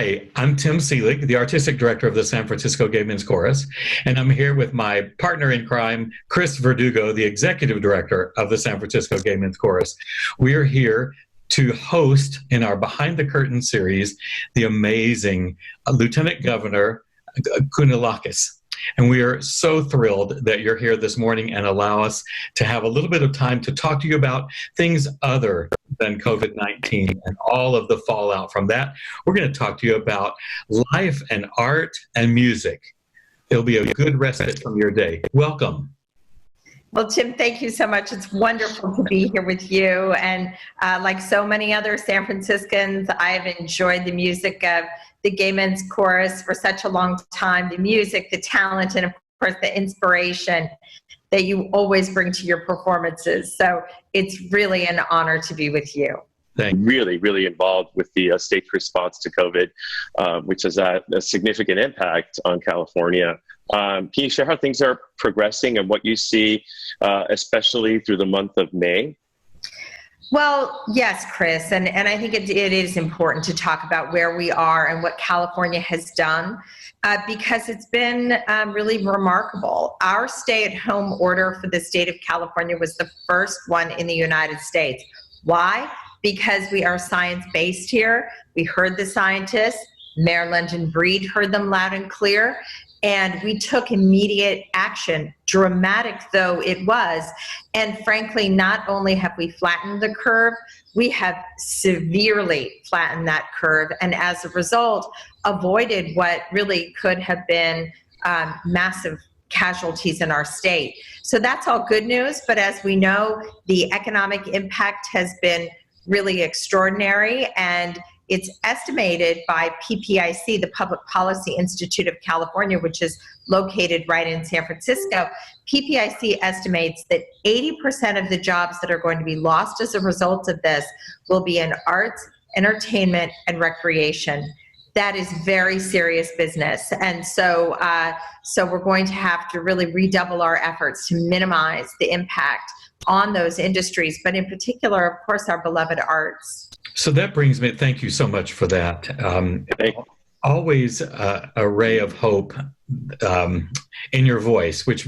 Hi, I'm Tim Seelig, the Artistic Director of the San Francisco Gay Men's Chorus, and I'm here with my partner in crime, Chris Verdugo, the Executive Director of the San Francisco Gay Men's Chorus. We are here to host in our Behind the Curtain series the amazing Lieutenant Governor Kounalakis. And we are so thrilled that you're here this morning and allow us to have a little bit of time to talk to you about things other than COVID-19 and all of the fallout from that. We're going to talk to you about life and art and music. It'll be a good respite from your day. Welcome. Well, Tim, thank you so much. It's wonderful to be here with you. And like so many other San Franciscans, I've enjoyed the music of the Gay Men's Chorus for such a long time. The music, the talent, and of course the inspiration that you always bring to your performances. So it's really an honor to be with you. Really involved with the state's response to COVID, which has had a significant impact on California. Can you share how things are progressing and what you see, especially through the month of May? Well, yes, Chris, and I think it is important to talk about where we are and what California has done, because it's been really remarkable. Our stay-at-home order for the state of California was the first one in the United States. Why? Because we are science-based here. We heard the scientists. Mayor London Breed heard them loud and clear. And we took immediate action, dramatic though it was. And frankly, not only have we flattened the curve, we have severely flattened that curve. And as a result, avoided what really could have been massive casualties in our state. So that's all good news. But as we know, the economic impact has been really extraordinary, and it's estimated by PPIC, the Public Policy Institute of California, which is located right in San Francisco. PPIC estimates that 80% of the jobs that are going to be lost as a result of this will be in arts, entertainment, and recreation. That is very serious business. And so, we're going to have to really redouble our efforts to minimize the impact on those industries, but in particular, of course, our beloved arts. So that brings me, thank you so much for that. Always a ray of hope in your voice, which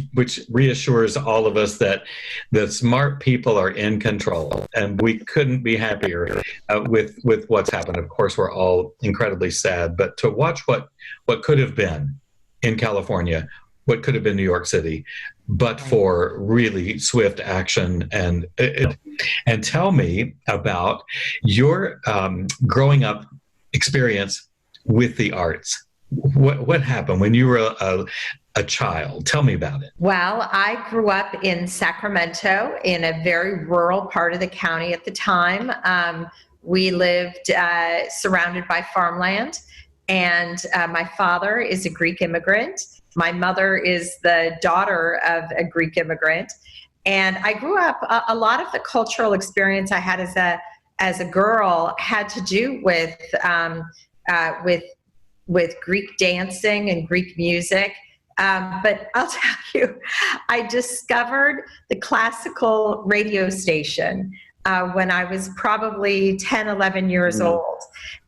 reassures all of us that the smart people are in control, and we couldn't be happier with what's happened. Of course, we're all incredibly sad, but to watch what could have been in California, what could have been New York City, but for really swift action. And tell me about your growing up experience with the arts. What happened when you were a child? Tell me about it. Well, I grew up in Sacramento, in a very rural part of the county at the time. We lived surrounded by farmland, and my father is a Greek immigrant. My mother is the daughter of a Greek immigrant. And I grew up, a lot of the cultural experience I had as a girl had to do with Greek dancing and Greek music. But I'll tell you, I discovered the classical radio station when I was probably 10, 11 years old.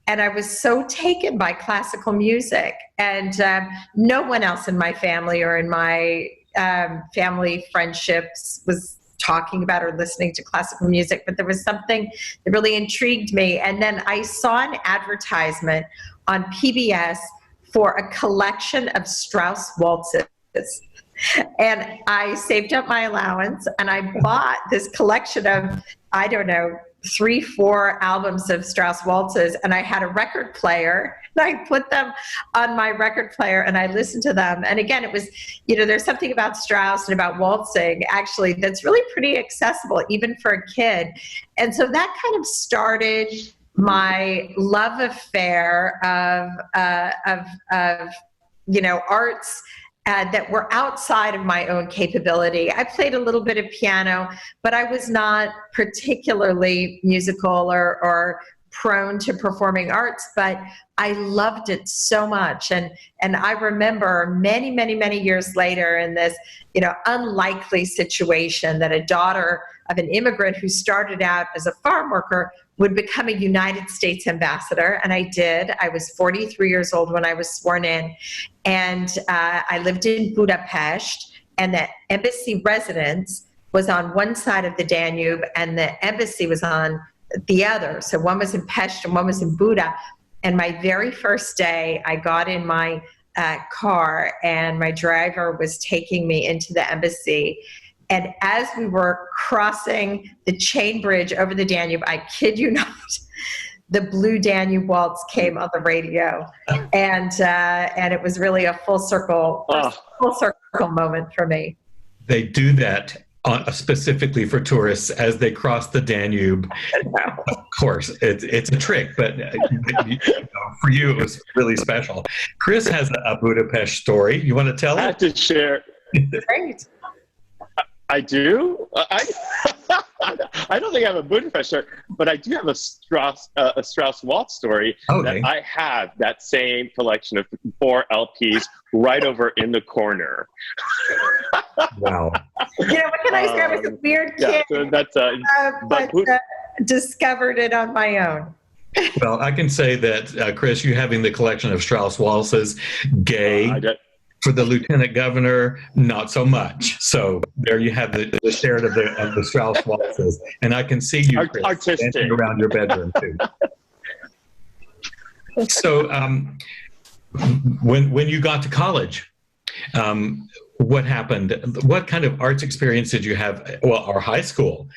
And I was so taken by classical music. And no one else in my family or in my family friendships was talking about or listening to classical music, but there was something that really intrigued me. And then I saw an advertisement on PBS for a collection of Strauss waltzes. And I saved up my allowance and I bought this collection of, I don't know, 3-4 albums of Strauss waltzes, and I had a record player, and I put them on my record player and I listened to them. And again, it was, there's something about Strauss and about waltzing actually that's really pretty accessible even for a kid. And so that kind of started my love affair of arts that were outside of my own capability. I played a little bit of piano, but I was not particularly musical or prone to performing arts, but I loved it so much. And I remember many years later in this, unlikely situation that a daughter of an immigrant who started out as a farm worker would become a United States ambassador. And I did. I was 43 years old when I was sworn in. And I lived in Budapest, and the embassy residence was on one side of the Danube and the embassy was on the other. So one was in Pest and one was in Buda. And my very first day, I got in my car and my driver was taking me into the embassy. And as we were crossing the chain bridge over the Danube, I kid you not, the Blue Danube Waltz came on the radio. And it was really a full circle moment for me. They do that specifically for tourists as they cross the Danube. Of course, it's a trick, but for you, it was really special. Chris has a Budapest story. You want to tell it? I have to share. Great. I do. I don't think I have a Budapest story, but I do have a Strauss Waltz story. Okay. That I have that same collection of 4 LPs right over in the corner. Wow. What can I say? I was a weird kid, so that's, but discovered it on my own. Well, I can say that, Chris, you having the collection of Strauss waltzes, gay. For the lieutenant governor, not so much. So there you have the share of the Strauss waltzes, and I can see you, Chris, dancing around your bedroom too. So when you got to college, what happened? What kind of arts experience did you have? Well, our high school.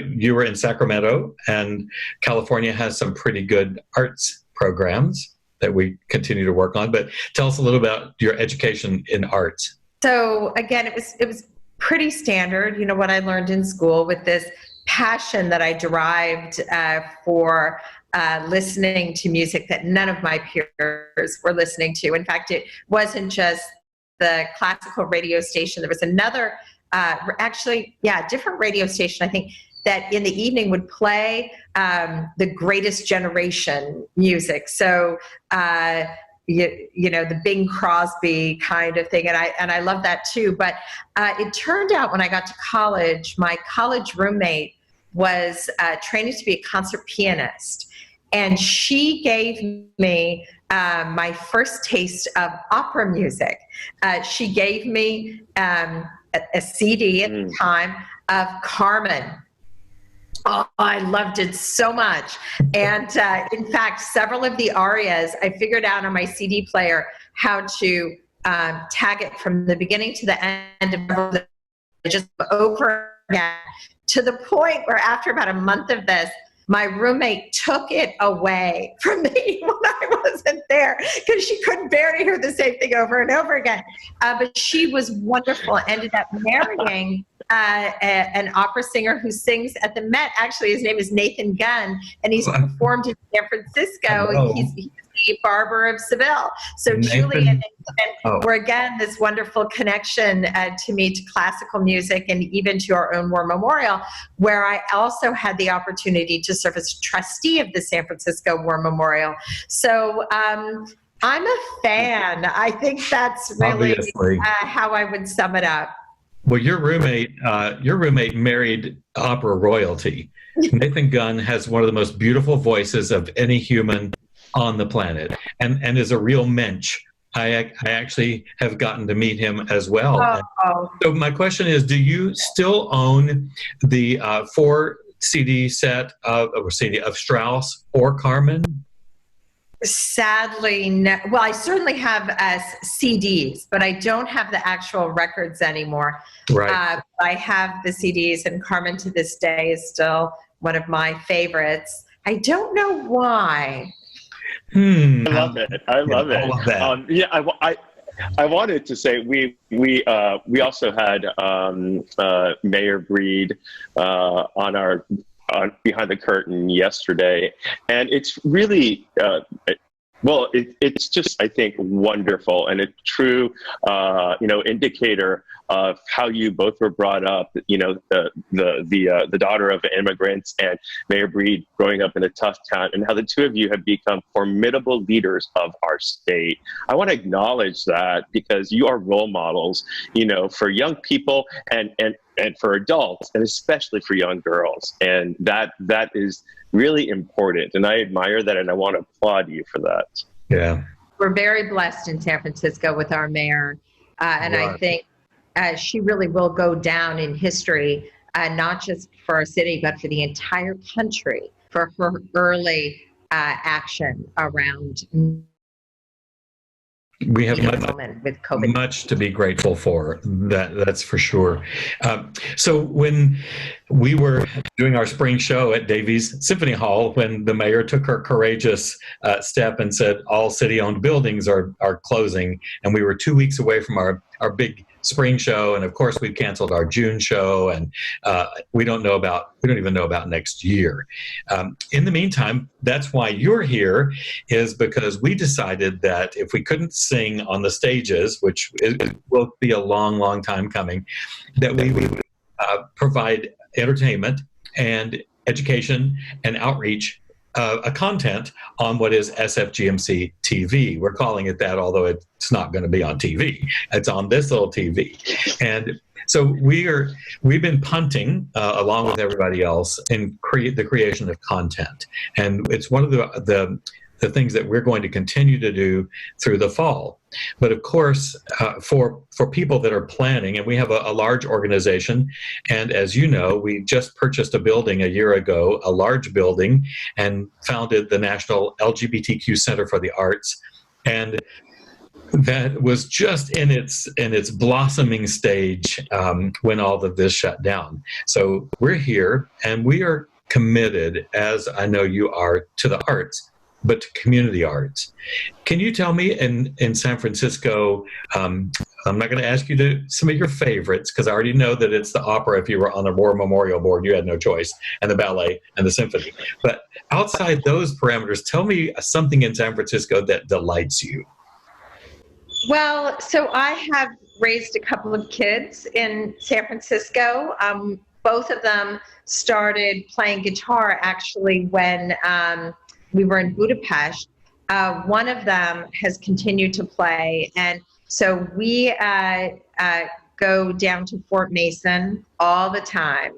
You were in Sacramento, and California has some pretty good arts programs that we continue to work on, but tell us a little about your education in arts. So again, it was pretty standard, what I learned in school, with this passion that I derived for listening to music that none of my peers were listening to. In fact, it wasn't just the classical radio station. There was another, different radio station, I think, that in the evening would play the Greatest Generation music. So, the Bing Crosby kind of thing. And I love that too. But it turned out when I got to college, my college roommate was training to be a concert pianist. And she gave me my first taste of opera music. She gave me a CD at the time of Carmen. Oh, I loved it so much. And in fact, several of the arias, I figured out on my CD player how to tag it from the beginning to the end of the, just over again, to the point where after about a month of this, my roommate took it away from me when I wasn't there because she couldn't bear to hear the same thing over and over again. But she was wonderful, ended up marrying an opera singer who sings at the Met. Actually, his name is Nathan Gunn, and he's performed in San Francisco. Oh. He's the barber of Seville. So Nathan. Julie and Nathan were, again, this wonderful connection to me, to classical music, and even to our own War Memorial, where I also had the opportunity to serve as trustee of the San Francisco War Memorial. So I'm a fan. I think that's really how I would sum it up. Well, your roommate married opera royalty. Nathan Gunn has one of the most beautiful voices of any human on the planet, and is a real mensch. I actually have gotten to meet him as well. So my question is, do you still own the 4 CD set of Strauss or Carmen? Sadly, no. Well, I certainly have CDs, but I don't have the actual records anymore. Right. I have the CDs, and Carmen to this day is still one of my favorites. I don't know why. I love it. I love it. All of that. I wanted to say we also had Mayor Breed on behind the curtain yesterday, and it's really it's just, I think, wonderful, and a true indicator of how you both were brought up. The daughter of immigrants and Mayor Breed growing up in a tough town, and how the two of you have become formidable leaders of our state. I want to acknowledge that, because you are role models, for young people, and and for adults, and especially for young girls. And that is really important. And I admire that, and I want to applaud you for that. Yeah. We're very blessed in San Francisco with our mayor. And I think she really will go down in history, not just for our city, but for the entire country, for her early action around. We have with COVID. Much to be grateful for. That's for sure. So when we were doing our spring show at Davies Symphony Hall, when the mayor took her courageous step and said all city-owned buildings are closing, and we were 2 weeks away from our big spring show, and of course we've canceled our June show, and we don't even know about next year. In the meantime, that's why you're here, is because we decided that if we couldn't sing on the stages, which will be a long time coming, that we would provide entertainment and education and outreach, a content on what is SFGMC TV. We're calling it that, although it's not going to be on TV. It's on this little TV. And so we've been punting along with everybody else in the creation of content. And it's one of the things that we're going to continue to do through the fall. But of course, for people that are planning, and we have a large organization, and as you know, we just purchased a building a year ago, a large building, and founded the National LGBTQ Center for the Arts. And that was just in its blossoming stage when all of this shut down. So we're here, and we are committed, as I know you are, to the arts, but to community arts. Can you tell me in San Francisco, I'm not going to ask you to some of your favorites, because I already know that it's the opera. If you were on the War Memorial Board, you had no choice, and the ballet and the symphony. But outside those parameters, tell me something in San Francisco that delights you. Well, so I have raised a couple of kids in San Francisco. Both of them started playing guitar actually when we were in Budapest. One of them has continued to play, and so we go down to Fort Mason all the time.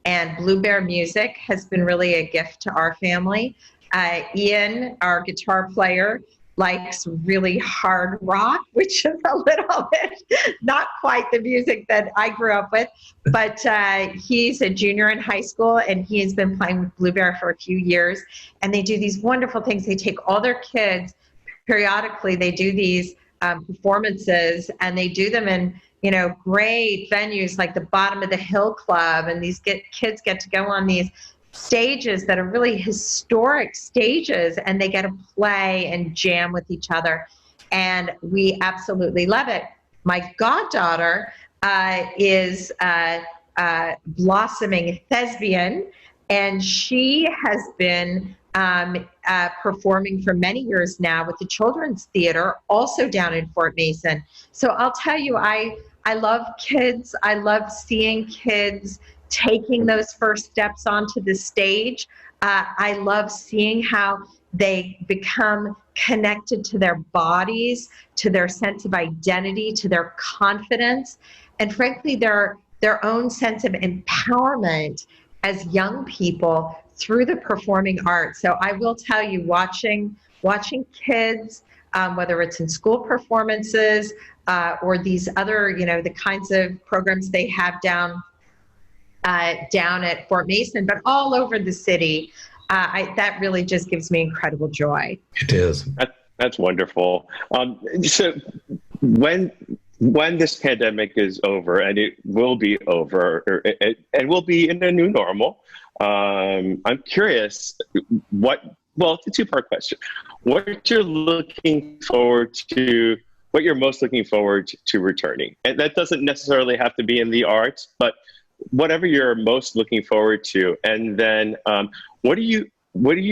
And Blue Bear Music has been really a gift to our family. Ian, our guitar player, likes really hard rock, which is a little bit not quite the music that I grew up with, but he's a junior in high school, and he has been playing with Blue Bear for a few years, and they do these wonderful things. They take all their kids, periodically they do these performances, and they do them in great venues like the Bottom of the Hill Club, and these kids get to go on these stages that are really historic stages, and they get to play and jam with each other, and we absolutely love it. My goddaughter is a blossoming thespian, and she has been performing for many years now with the Children's Theater, also down in Fort Mason. So I'll tell you, I love kids. I love seeing kids taking those first steps onto the stage. I love seeing how they become connected to their bodies, to their sense of identity, to their confidence, and frankly, their own sense of empowerment as young people through the performing arts. So I will tell you, watching kids, whether it's in school performances or these other, the kinds of programs they have down at Fort Mason, but all over the city, that really just gives me incredible joy. It is. That's wonderful. So when this pandemic is over, and it will be over, and we'll be in a new normal, I'm curious it's a two-part question. What you're most looking forward to returning? And that doesn't necessarily have to be in the arts, but whatever you're most looking forward to. And then what are you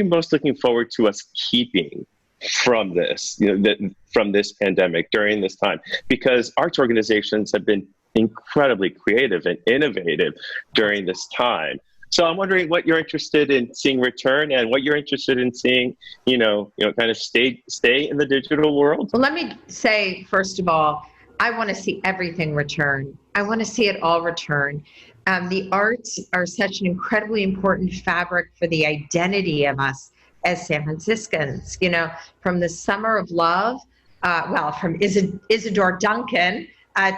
most looking forward to us keeping from this, from this pandemic during this time? Because arts organizations have been incredibly creative and innovative during this time. So I'm wondering what you're interested in seeing return, and what you're interested in seeing, kind of stay in the digital world. Well, let me say, first of all, I want to see everything return. I want to see it all return. The arts are such an incredibly important fabric for the identity of us as San Franciscans. You know, from the Summer of Love, from Isadora Duncan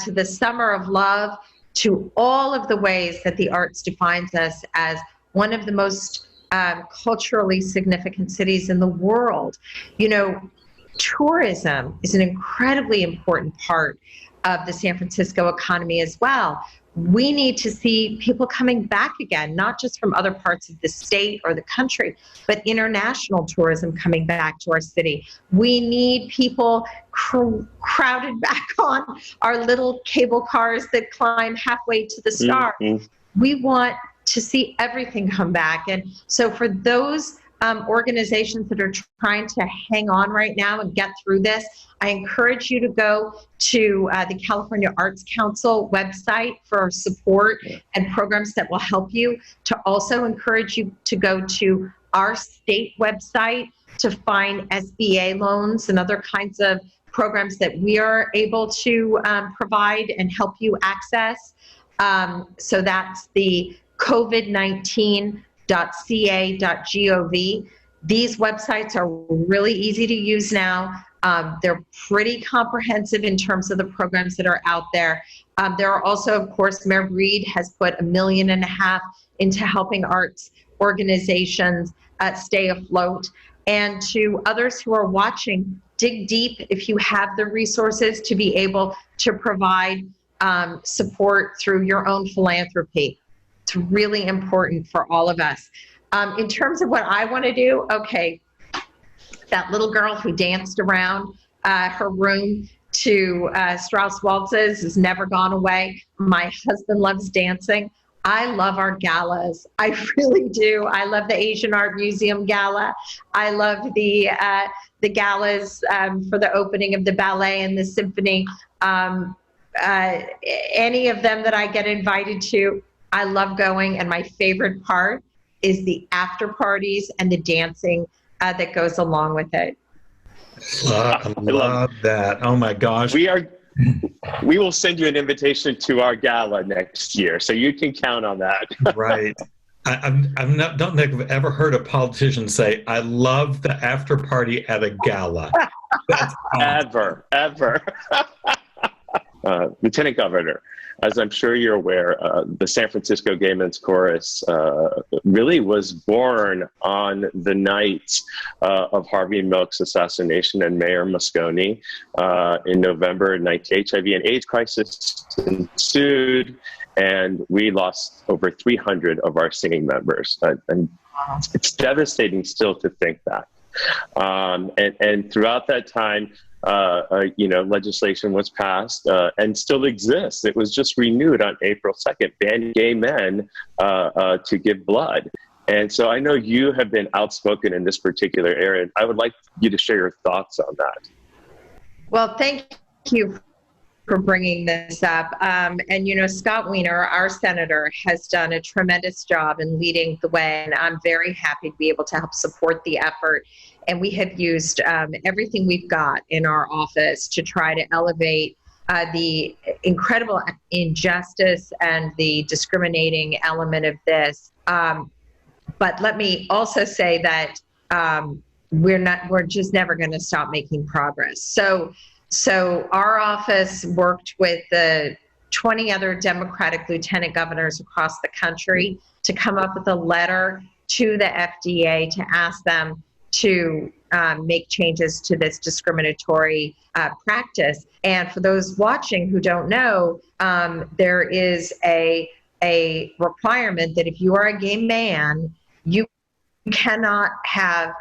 to the Summer of Love, to all of the ways that the arts defines us as one of the most culturally significant cities in the world. You know, tourism is an incredibly important part of the San Francisco economy as well. We need to see people coming back again, not just from other parts of the state or the country, but international tourism coming back to our city. We need people crowded back on our little cable cars that climb halfway to the stars. Mm-hmm. We want to see everything come back. And so for those organizations that are trying to hang on right now and get through this, I encourage you to go to the California Arts Council website for support and programs that will help you. To also encourage you to go to our state website to find SBA loans and other kinds of programs that we are able to provide and help you access. So that's the covid19.ca.gov. These websites are really easy to use now. They're pretty comprehensive in terms of the programs that are out there. There are also, of course, Mayor Breed has put $1.5 million into helping arts organizations stay afloat. And to others who are watching, dig deep if you have the resources to be able to provide support through your own philanthropy. It's really important for all of us. In terms of what I want to do, okay, that little girl who danced around her room to Strauss waltzes has never gone away. My husband loves dancing. I love our galas. I really do. I love the Asian Art Museum Gala. I love the galas for the opening of the ballet and the symphony. Any of them that I get invited to, I love going. And my favorite part is the after parties and the dancing that goes along with it. I love that. Oh my gosh. We will send you an invitation to our gala next year, so you can count on that. Right. Don't think I've ever heard a politician say, "I love the after party at a gala." That's awesome. Ever. Lieutenant Governor, as I'm sure you're aware, the San Francisco Gay Men's Chorus really was born on the night of Harvey Milk's assassination and Mayor Moscone in November. HIV and AIDS crisis ensued, and we lost over 300 of our singing members. And it's devastating still to think that. And throughout that time, legislation was passed and still exists. It was just renewed on April 2nd, banning gay men to give blood. And so I know you have been outspoken in this particular area. I would like you to share your thoughts on that. Well, thank you for bringing this up. And, Scott Wiener, our senator, has done a tremendous job in leading the way. And I'm very happy to be able to help support the effort. And we have used everything we've got in our office to try to elevate the incredible injustice and the discriminating element of this. But let me also say that we're just never going to stop making progress. So our office worked with the 20 other Democratic lieutenant governors across the country to come up with a letter to the FDA to ask them to make changes to this discriminatory practice. And for those watching who don't know, there is a requirement that if you are a gay man, you cannot have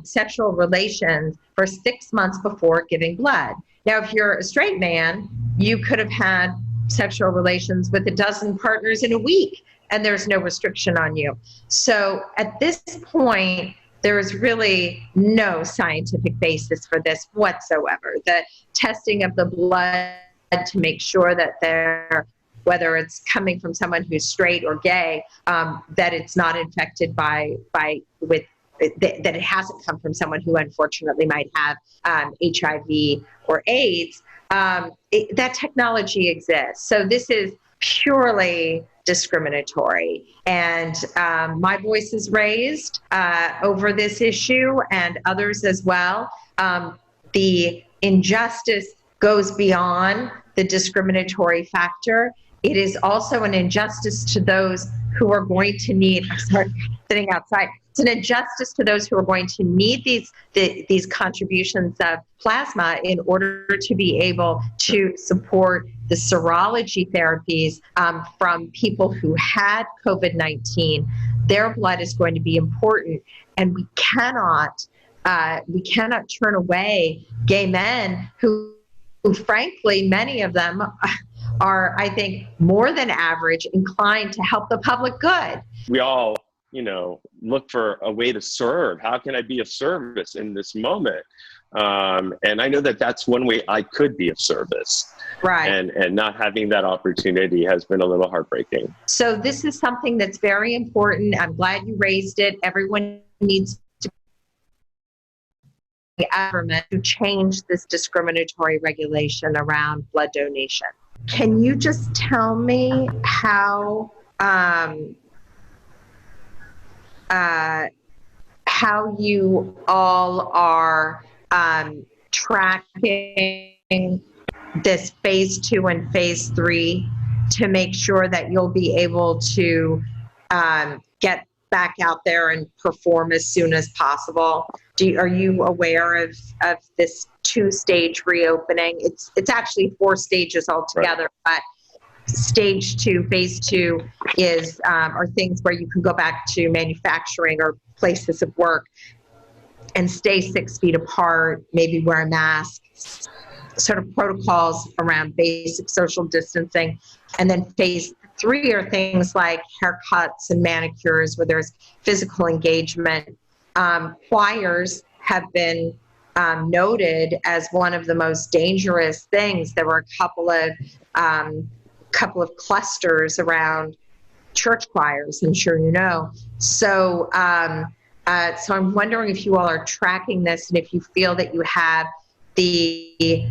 sexual relations for 6 months before giving blood. Now, if you're a straight man, you could have had sexual relations with a dozen partners in a week, and there's no restriction on you. So at this point, there is really no scientific basis for this whatsoever. The testing of the blood to make sure that whether it's coming from someone who's straight or gay, that it's not infected that it hasn't come from someone who unfortunately might have HIV or AIDS. that technology exists. So this is purely discriminatory. And my voice is raised over this issue, and others as well. The injustice goes beyond the discriminatory factor. It is also an injustice to those who are going to need, I'm sorry, sitting outside. It's an injustice to those who are going to need these contributions of plasma in order to be able to support the serology therapies from people who had COVID-19. Their blood is going to be important, and we cannot turn away gay men who frankly, many of them are, I think, more than average inclined to help the public good. We all, look for a way to serve. How can I be of service in this moment? And I know that that's one way I could be of service. Right. And not having that opportunity has been a little heartbreaking. So this is something that's very important. I'm glad you raised it. Everyone needs to be government to change this discriminatory regulation around blood donation. Can you just tell me how you all are tracking this phase 2 and phase 3 to make sure that you'll be able to get back out there and perform as soon as possible? Are you aware of this 2-stage reopening? It's actually 4 stages altogether, right. But stage 2, phase 2 is are things where you can go back to manufacturing or places of work and stay 6 feet apart, maybe wear a mask, sort of protocols around basic social distancing. And then phase 3 are things like haircuts and manicures where there's physical engagement. Choirs have been noted as one of the most dangerous things. There were a couple of clusters around church choirs, I'm sure you know. So, so I'm wondering if you all are tracking this and if you feel that you have the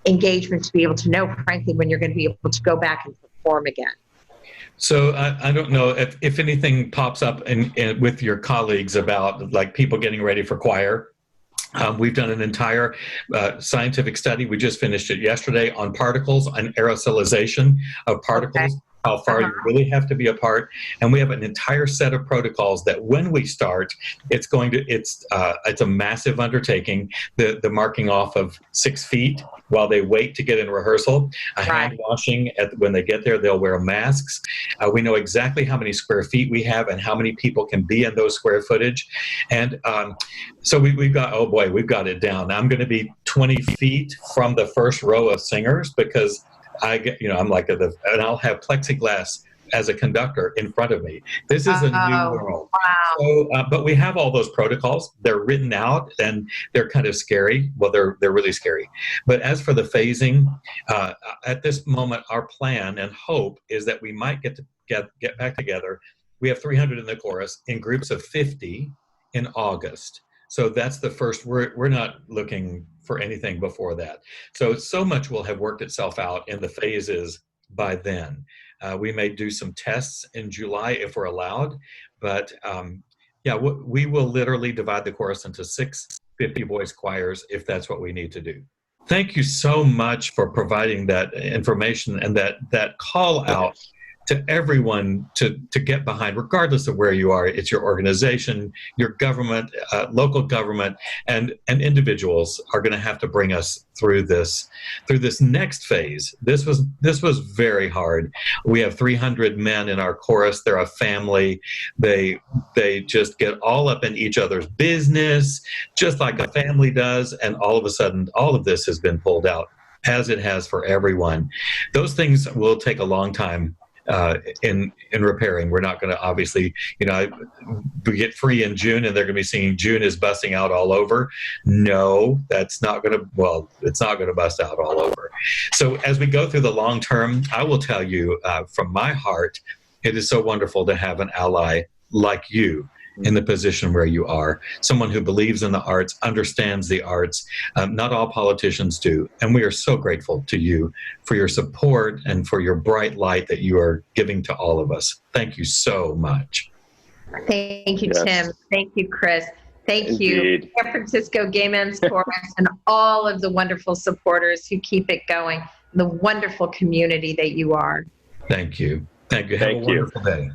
engagement to be able to know, frankly, when you're going to be able to go back and perform again. So I don't know if anything pops up with your colleagues about like people getting ready for choir. We've done an entire scientific study. We just finished it yesterday on particles and aerosolization of particles. Okay. How far you really have to be apart, and we have an entire set of protocols that when we start, it's a massive undertaking. The marking off of 6 feet while they wait to get in rehearsal, hand washing when they get there, they'll wear masks. We know exactly how many square feet we have and how many people can be in those square footage, and so we've got we've got it down. Now, I'm going to be 20 feet from the first row of singers because I'm like and I'll have plexiglass as a conductor in front of me. This is a new world. Wow. So, but we have all those protocols. They're written out and they're kind of scary. Well, they're really scary. But as for the phasing, at this moment, our plan and hope is that we might get back together. We have 300 in the chorus in groups of 50 in August. So that's the first. We're not looking for anything before that. So much will have worked itself out in the phases by then. We may do some tests in July if we're allowed, but we will literally divide the chorus into 6 50-voice choirs if that's what we need to do. Thank you so much for providing that information and that call out to everyone to get behind, regardless of where you are. It's your organization, your government, local government, and individuals are going to have to bring us through this next phase. This was very hard. We have 300 men in our chorus. They're a family. They just get all up in each other's business, just like a family does. And all of a sudden, all of this has been pulled out, as it has for everyone. Those things will take a long time. In repairing. We're not going to obviously, we get free in June and they're going to be singing June is busting out all over. No, it's not going to bust out all over. So as we go through the long term, I will tell you from my heart, it is so wonderful to have an ally like you in the position where you are. Someone who believes in the arts, understands the arts. Not all politicians do. And we are so grateful to you for your support and for your bright light that you are giving to all of us. Thank you so much. Thank you, Yes. Tim. Thank you, Chris. Thank Indeed. you, San Francisco Gay Men's Chorus, and all of the wonderful supporters who keep it going, the wonderful community that you are. Thank you. Thank you. Have Thank a you. wonderful day.